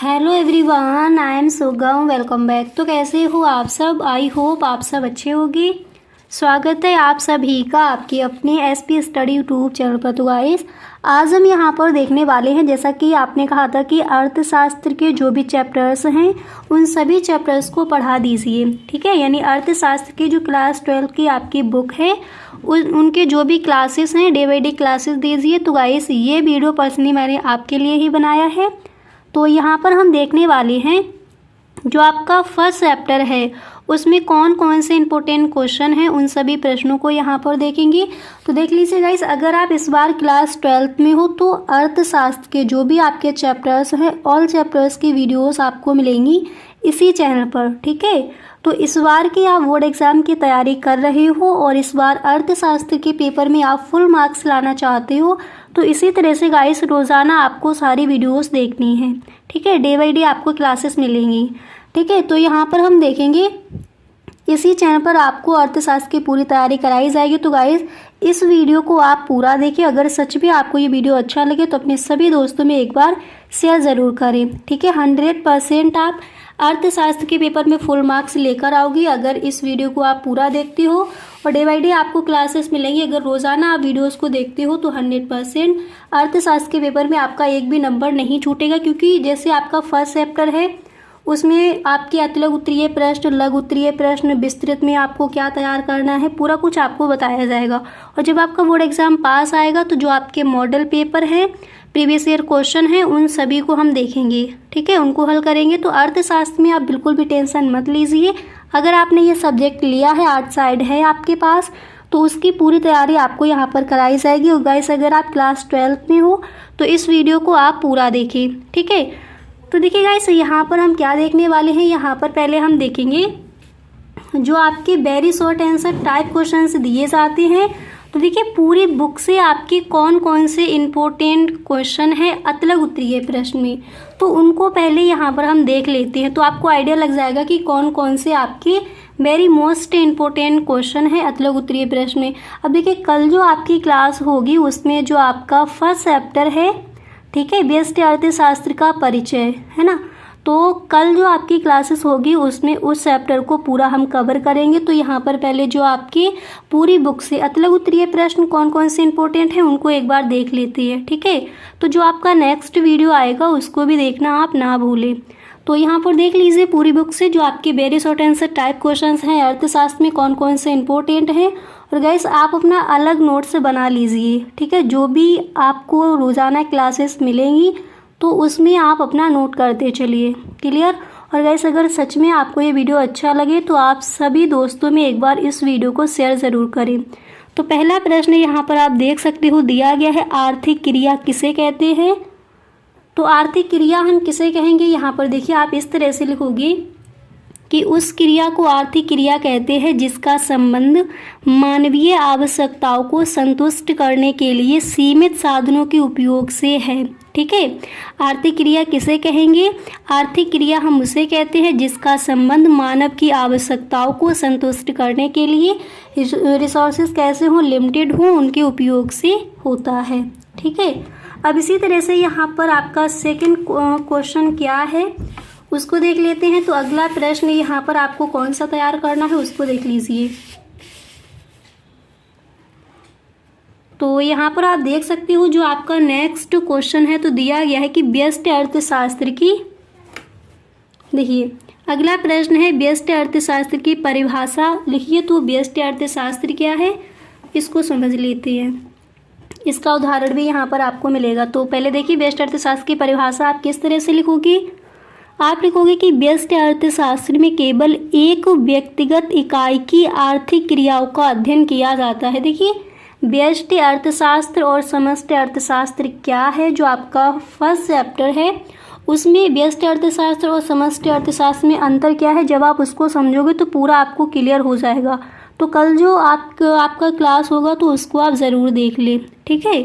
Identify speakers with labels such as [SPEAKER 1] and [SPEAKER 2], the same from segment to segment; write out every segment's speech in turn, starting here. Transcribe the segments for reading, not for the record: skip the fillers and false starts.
[SPEAKER 1] Hello everyone, I am सुगम। Welcome back. तो कैसे हो आप सब? आई होप आप सब अच्छे होंगे। स्वागत है आप सभी का आपके अपने एसपी स्टडी यूट्यूब चैनल पर। तो गाइस, आज हम यहाँ पर देखने वाले हैं, जैसा कि आपने कहा था कि अर्थशास्त्र के जो भी चैप्टर्स हैं उन सभी चैप्टर्स को पढ़ा दीजिए। ठीक है, यानी अर्थशास्त्र की जो क्लास 12 की आपकी बुक है उनके जो भी क्लासेस हैं डे बाई डे क्लासेस दीजिए। तो गाइस, ये वीडियो पर्सनली मैंने आपके लिए ही बनाया है। तो यहाँ पर हम देखने वाले हैं जो आपका फर्स्ट चैप्टर है उसमें कौन कौन से इंपॉर्टेंट क्वेश्चन हैं, उन सभी प्रश्नों को यहाँ पर देखेंगे। तो देख लीजिए गाइस, अगर आप इस बार क्लास 12th में हो तो अर्थशास्त्र के जो भी आपके चैप्टर्स हैं ऑल चैप्टर्स की वीडियोस आपको मिलेंगी इसी चैनल पर। ठीक है, तो इस बार की आप बोर्ड एग्ज़ाम की तैयारी कर रहे हो और इस बार अर्थशास्त्र के पेपर में आप फुल मार्क्स लाना चाहते हो, तो इसी तरह से गाइस रोज़ाना आपको सारी वीडियोस देखनी है। ठीक है, डे बाई डे आपको क्लासेस मिलेंगी। ठीक है, तो यहाँ पर हम देखेंगे इसी चैनल पर आपको अर्थशास्त्र की पूरी तैयारी कराई जाएगी। तो गाइस, इस वीडियो को आप पूरा देखिए। अगर सच में आपको ये वीडियो अच्छा लगे तो अपने सभी दोस्तों में एक बार शेयर ज़रूर करें। ठीक है, 100% आप अर्थशास्त्र के पेपर में फुल मार्क्स लेकर आओगी अगर इस वीडियो को आप पूरा देखते हो और डे बाई डे आपको क्लासेस मिलेंगी। अगर रोज़ाना आप वीडियोस को देखते हो तो 100% अर्थशास्त्र के पेपर में आपका एक भी नंबर नहीं छूटेगा, क्योंकि जैसे आपका फर्स्ट चैप्टर है उसमें आपके अतिलघु उत्तरीय प्रश्न, लघु उत्तरीय प्रश्न, विस्तृत में आपको क्या तैयार करना है, पूरा कुछ आपको बताया जाएगा। और जब आपका बोर्ड एग्ज़ाम पास आएगा तो जो आपके मॉडल पेपर हैं, प्रीवियस ईयर क्वेश्चन हैं, उन सभी को हम देखेंगे। ठीक है, उनको हल करेंगे। तो अर्थशास्त्र में आप बिल्कुल भी टेंशन मत लीजिए। अगर आपने ये सब्जेक्ट लिया है, आर्ट साइड है आपके पास, तो उसकी पूरी तैयारी आपको यहाँ पर कराई जाएगी। और गाइस, अगर आप क्लास 12th में हो तो इस वीडियो को आप पूरा देखिए। ठीक है, तो देखिए गाइस, यहाँ पर हम क्या देखने वाले हैं। यहाँ पर पहले हम देखेंगे जो आपके very short answer type questions दिए जाते हैं। तो देखिए, पूरी बुक से आपके कौन कौन से इम्पोर्टेंट क्वेश्चन हैं अतिलघु उत्तरीय प्रश्न में, तो उनको पहले यहाँ पर हम देख लेते हैं। तो आपको आइडिया लग जाएगा कि कौन कौन से आपके वेरी मोस्ट इम्पोर्टेंट क्वेश्चन है अतिलघु उत्तरीय प्रश्न में। अब देखिए, कल जो आपकी क्लास होगी उसमें जो आपका फर्स्ट चैप्टर है, ठीक है, व्यष्टि अर्थशास्त्र का परिचय, है ना, तो कल जो आपकी क्लासेस होगी उसमें उस चैप्टर को पूरा हम कवर करेंगे। तो यहाँ पर पहले जो आपकी पूरी बुक से अतिलघु उत्तरीय प्रश्न कौन कौन से इंपॉर्टेंट हैं उनको एक बार देख लेते हैं। ठीक है, तो जो आपका नेक्स्ट वीडियो आएगा उसको भी देखना आप ना भूलें। तो यहाँ पर देख लीजिए पूरी बुक से जो आपके very short answer type questions हैं अर्थशास्त्र में कौन कौन से इंपॉर्टेंट हैं। और गाइस, आप अपना अलग नोट्स बना लीजिए। ठीक है, जो भी आपको रोज़ाना क्लासेस मिलेंगी तो उसमें आप अपना नोट करते चलिए। क्लियर। और गाइस, अगर सच में आपको ये वीडियो अच्छा लगे तो आप सभी दोस्तों में एक बार इस वीडियो को शेयर ज़रूर करें। तो पहला प्रश्न यहाँ पर आप देख सकते हो दिया गया है, आर्थिक क्रिया किसे कहते हैं। तो आर्थिक क्रिया हम किसे कहेंगे, यहाँ पर देखिए आप इस तरह से लिखोगे कि उस क्रिया को आर्थिक क्रिया कहते हैं जिसका संबंध मानवीय आवश्यकताओं को संतुष्ट करने के लिए सीमित साधनों के उपयोग से है। ठीक है, आर्थिक क्रिया किसे कहेंगे, आर्थिक क्रिया हम उसे कहते हैं जिसका संबंध मानव की आवश्यकताओं को संतुष्ट करने के लिए रिसोर्सेज कैसे हों, लिमिटेड हों, उनके उपयोग से होता है। ठीक है, अब इसी तरह से यहाँ पर आपका सेकंड क्वेश्चन क्या है उसको देख लेते हैं। तो अगला प्रश्न यहाँ पर आपको कौन सा तैयार करना है उसको देख लीजिए। तो यहाँ पर आप देख सकते हो जो आपका नेक्स्ट क्वेश्चन है तो दिया गया है कि व्यष्टि अर्थशास्त्र की, देखिए अगला प्रश्न है व्यष्टि अर्थशास्त्र की परिभाषा लिखिए। तो व्यष्टि अर्थशास्त्र क्या है इसको समझ लेते हैं, इसका उदाहरण भी यहाँ पर आपको मिलेगा। तो पहले देखिए, व्यष्टि अर्थशास्त्र की परिभाषा आप किस तरह से लिखोगे। आप लिखोगे कि व्यष्टि अर्थशास्त्र में केवल एक व्यक्तिगत इकाई की आर्थिक क्रियाओं का अध्ययन किया जाता है। देखिए, व्यष्टि अर्थशास्त्र और समष्टि अर्थशास्त्र क्या है, जो आपका फर्स्ट चैप्टर है उसमें व्यष्टि अर्थशास्त्र और समष्टि अर्थशास्त्र में अंतर क्या है, जब आप उसको समझोगे तो पूरा आपको क्लियर हो जाएगा। तो कल जो आपका क्लास होगा तो उसको आप ज़रूर देख लें। ठीक है,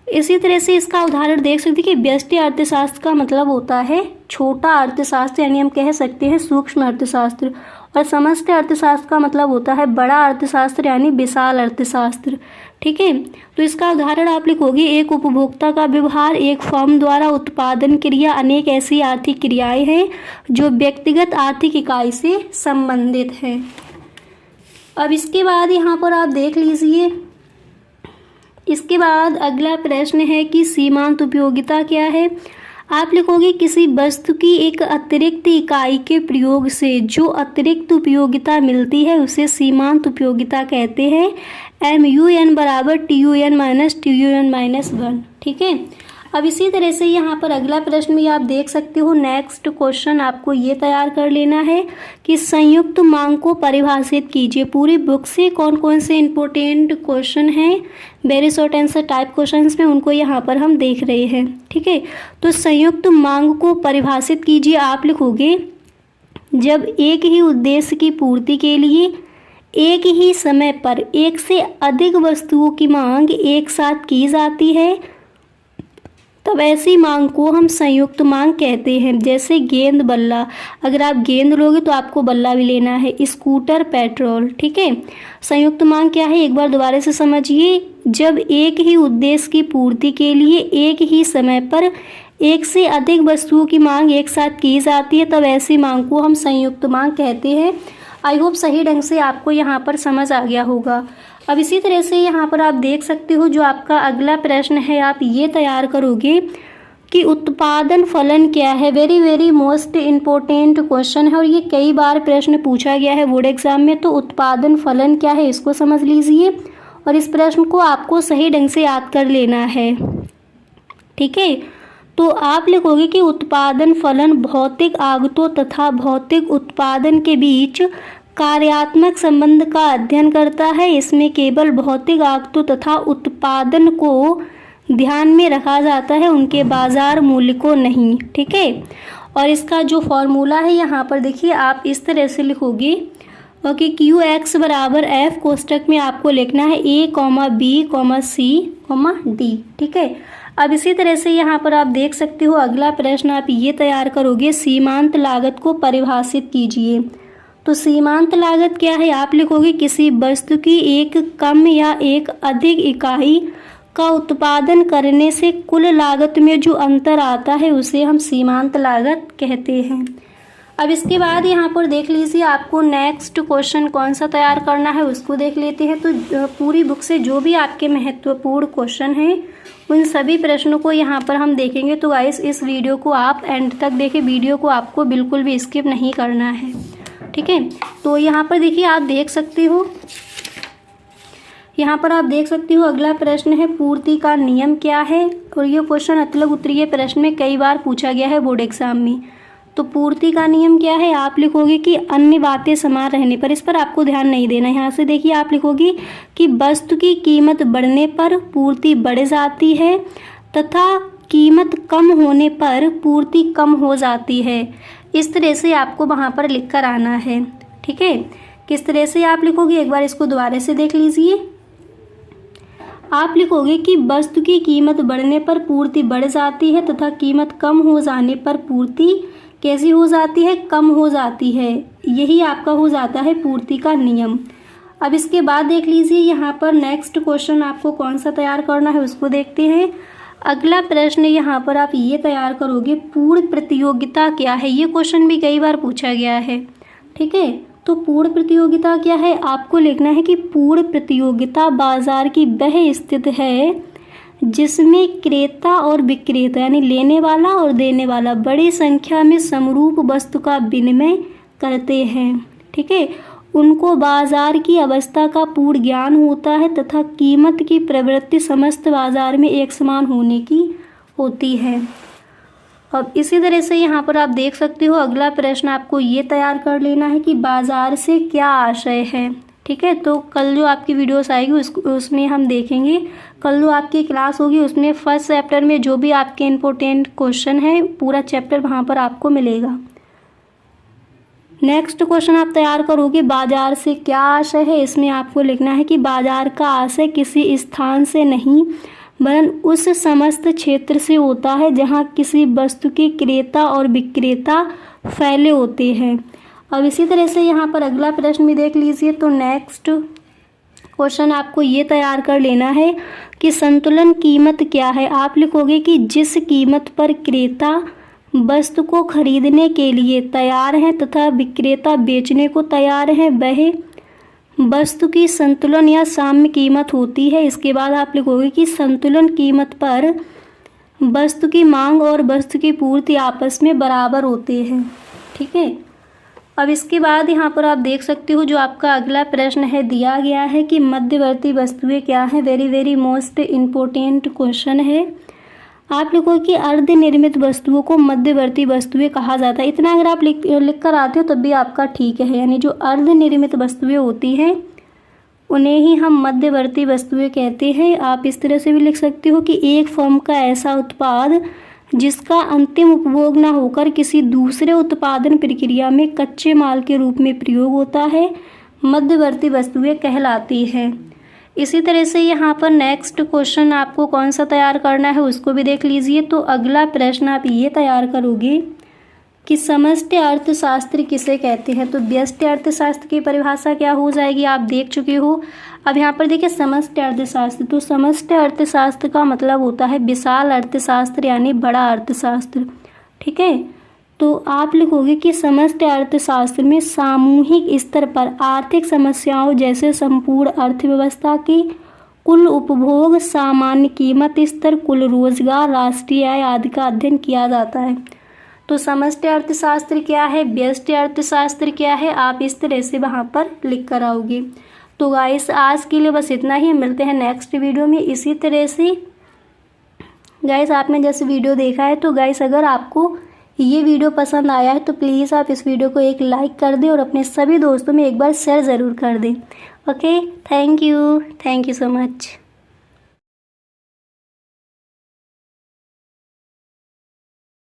[SPEAKER 1] इसी तरह से इसका उदाहरण देख सकते हैं कि व्यष्टि अर्थशास्त्र का मतलब होता है छोटा अर्थशास्त्र, यानी हम कह सकते हैं सूक्ष्म अर्थशास्त्र, और समष्टि अर्थशास्त्र का मतलब होता है बड़ा अर्थशास्त्र यानी विशाल अर्थशास्त्र। ठीक है, तो इसका उदाहरण आप लिखोगे, एक उपभोक्ता का व्यवहार, एक फर्म द्वारा उत्पादन क्रिया, अनेक ऐसी आर्थिक क्रियाएं हैं जो व्यक्तिगत आर्थिक इकाई से संबंधित है। अब इसके बाद यहाँ पर आप देख लीजिए, इसके बाद अगला प्रश्न है कि सीमांत उपयोगिता क्या है। आप लिखोगे किसी वस्तु की एक अतिरिक्त इकाई के प्रयोग से जो अतिरिक्त उपयोगिता मिलती है उसे सीमांत उपयोगिता कहते हैं। MUN बराबर TUN माइनस TUN माइनस 1। ठीक है, अब इसी तरह से यहाँ पर अगला प्रश्न भी आप देख सकते हो। नेक्स्ट क्वेश्चन आपको ये तैयार कर लेना है कि संयुक्त मांग को परिभाषित कीजिए। पूरी बुक से कौन कौन से इंपॉर्टेंट क्वेश्चन हैं, very short answer type questions में, उनको यहाँ पर हम देख रहे हैं। ठीक है, तो संयुक्त मांग को परिभाषित कीजिए। आप लिखोगे जब एक ही उद्देश्य की पूर्ति के लिए एक ही समय पर एक से अधिक वस्तुओं की मांग एक साथ की जाती है तब ऐसी मांग को हम संयुक्त मांग कहते हैं। जैसे गेंद बल्ला, अगर आप गेंद लोगे तो आपको बल्ला भी लेना है, स्कूटर, पेट्रोल। ठीक है, संयुक्त मांग क्या है एक बार दोबारा से समझिए, जब एक ही उद्देश्य की पूर्ति के लिए एक ही समय पर एक से अधिक वस्तुओं की मांग एक साथ की जाती है तब ऐसी मांग को हम संयुक्त मांग कहते हैं। आई होप सही ढंग से आपको यहाँ पर समझ आ गया होगा। अब इसी तरह से यहाँ पर आप देख सकते हो जो आपका अगला प्रश्न है, आप ये तैयार करोगे कि उत्पादन फलन क्या है। Very very most important question है और ये कई बार प्रश्न पूछा गया है बोर्ड एग्जाम में। तो उत्पादन फलन क्या है इसको समझ लीजिए और इस प्रश्न को आपको सही ढंग से याद कर लेना है। ठीक है, तो आप लिखोगे कि उत्पादन फलन भौतिक आगतों तथा भौतिक उत्पादन के बीच कार्यात्मक संबंध का अध्ययन करता है। इसमें केवल भौतिक आगतों तथा उत्पादन को ध्यान में रखा जाता है, उनके बाजार मूल्य को नहीं। ठीक है, और इसका जो फॉर्मूला है यहाँ पर देखिए, आप इस तरह से लिखोगे कि QX बराबर F कोष्टक में आपको लिखना है A, B, C, D। ठीक है, अब इसी तरह से यहाँ पर आप देख सकते हो अगला प्रश्न आप ये तैयार करोगे, सीमांत लागत को परिभाषित कीजिए। तो सीमांत लागत क्या है, आप लिखोगे किसी वस्तु की एक कम या एक अधिक इकाई का उत्पादन करने से कुल लागत में जो अंतर आता है उसे हम सीमांत लागत कहते हैं। अब इसके बाद यहाँ पर देख लीजिए आपको नेक्स्ट क्वेश्चन कौन सा तैयार करना है उसको देख लेते हैं। तो पूरी बुक से जो भी आपके महत्वपूर्ण क्वेश्चन हैं उन सभी प्रश्नों को यहाँ पर हम देखेंगे। तो गाइस इस वीडियो को आप एंड तक देखें, वीडियो को आपको बिल्कुल भी स्किप नहीं करना है। ठीक है, तो यहाँ पर देखिए आप देख सकते हो, यहाँ पर आप देख सकते हो अगला प्रश्न है पूर्ति का नियम क्या है। और ये क्वेश्चन अतलग उत्तरीय प्रश्न में कई बार पूछा गया है बोर्ड एग्जाम में। तो पूर्ति का नियम क्या है, आप लिखोगे कि अन्य बातें समान रहने पर, इस पर आपको ध्यान नहीं देना। यहाँ से देखिए आप लिखोगे कि वस्तु की कीमत बढ़ने पर पूर्ति बढ़ जाती है तथा कीमत कम होने पर पूर्ति कम हो जाती है। इस तरह से आपको वहाँ पर लिख कर आना है। ठीक है, किस तरह से आप लिखोगे एक बार इसको दोबारा से देख लीजिए। आप लिखोगे कि वस्तु की कीमत बढ़ने पर पूर्ति बढ़ जाती है तथा कीमत कम हो जाने पर पूर्ति कैसी हो जाती है, कम हो जाती है। यही आपका हो जाता है पूर्ति का नियम। अब इसके बाद देख लीजिए यहाँ पर नेक्स्ट क्वेश्चन आपको कौन सा तैयार करना है उसको देखते हैं। अगला प्रश्न यहाँ पर आप ये तैयार करोगे, पूर्ण प्रतियोगिता क्या है। ये क्वेश्चन भी कई बार पूछा गया है। ठीक है, तो पूर्ण प्रतियोगिता क्या है, आपको लिखना है कि पूर्ण प्रतियोगिता बाजार की वह स्थिति है जिसमें क्रेता और विक्रेता यानी लेने वाला और देने वाला बड़ी संख्या में समरूप वस्तु का विनिमय करते हैं। ठीक है, उनको बाजार की अवस्था का पूर्ण ज्ञान होता है तथा कीमत की प्रवृत्ति समस्त बाजार में एक समान होने की होती है। अब इसी तरह से यहाँ पर आप देख सकते हो अगला प्रश्न आपको ये तैयार कर लेना है कि बाजार से क्या आशय है। ठीक है, तो कल जो आपकी वीडियोस आएगी उसमें हम देखेंगे। कल जो आपकी क्लास होगी उसमें फर्स्ट चैप्टर में जो भी आपके इम्पोर्टेंट क्वेश्चन है पूरा चैप्टर वहाँ पर आपको मिलेगा। नेक्स्ट क्वेश्चन आप तैयार करोगे, बाजार से क्या आशय है। इसमें आपको लिखना है कि बाजार का आशय किसी स्थान से नहीं वरन उस समस्त क्षेत्र से होता है जहाँ किसी वस्तु के क्रेता और विक्रेता फैले होते हैं। अब इसी तरह से यहाँ पर अगला प्रश्न भी देख लीजिए। तो नेक्स्ट क्वेश्चन आपको ये तैयार कर लेना है कि संतुलन कीमत क्या है। आप लिखोगे कि जिस कीमत पर क्रेता वस्तु को खरीदने के लिए तैयार है तथा विक्रेता बेचने को तैयार है, वह वस्तु की संतुलन या साम्य कीमत होती है। इसके बाद आप लिखोगे कि संतुलन कीमत पर वस्तु की मांग और वस्तु की पूर्ति आपस में बराबर होते हैं। ठीक है। अब इसके बाद यहाँ पर आप देख सकते हो जो आपका अगला प्रश्न है दिया गया है कि मध्यवर्ती वस्तुएं क्या हैं। वेरी मोस्ट इम्पोर्टेंट क्वेश्चन है। आप लिखो कि अर्ध निर्मित वस्तुओं को मध्यवर्ती वस्तुएं कहा जाता है। इतना अगर आप लिख कर आते हो तब भी आपका ठीक है। यानी जो अर्ध निर्मित वस्तुएं होती हैं उन्हें ही हम मध्यवर्ती वस्तुएं कहते हैं। आप इस तरह से भी लिख सकते हो कि एक फर्म का ऐसा उत्पाद जिसका अंतिम उपभोग न होकर किसी दूसरे उत्पादन प्रक्रिया में कच्चे माल के रूप में प्रयोग होता है, मध्यवर्ती वस्तुएं कहलाती है। इसी तरह से यहाँ पर नेक्स्ट क्वेश्चन आपको कौन सा तैयार करना है उसको भी देख लीजिए। तो अगला प्रश्न आप ये तैयार करोगे कि समष्टि अर्थशास्त्र किसे कहते हैं। तो व्यष्टि अर्थशास्त्र की परिभाषा क्या हो जाएगी आप देख चुके हो। अब यहाँ पर देखिए समष्टि अर्थशास्त्र। तो समष्टि अर्थशास्त्र का मतलब होता है विशाल अर्थशास्त्र यानी बड़ा अर्थशास्त्र। ठीक है। तो आप लिखोगे कि समष्टि अर्थशास्त्र में सामूहिक स्तर पर आर्थिक समस्याओं जैसे संपूर्ण अर्थव्यवस्था की कुल उपभोग, सामान्य कीमत स्तर, कुल रोजगार, राष्ट्रीय आय आदि का अध्ययन किया जाता है। तो समष्टि अर्थशास्त्र क्या है, व्यष्टि अर्थशास्त्र क्या है, आप इस तरह से वहाँ पर लिख कर आओगे। तो गाइस आज के लिए बस इतना ही। मिलते हैं नेक्स्ट वीडियो में इसी तरह से। गाइस आपने जैसे वीडियो देखा है तो गाइस अगर आपको ये वीडियो पसंद आया है तो प्लीज़ आप इस वीडियो को एक लाइक कर दें और अपने सभी दोस्तों में एक बार शेयर ज़रूर कर दें। Okay, thank you so much.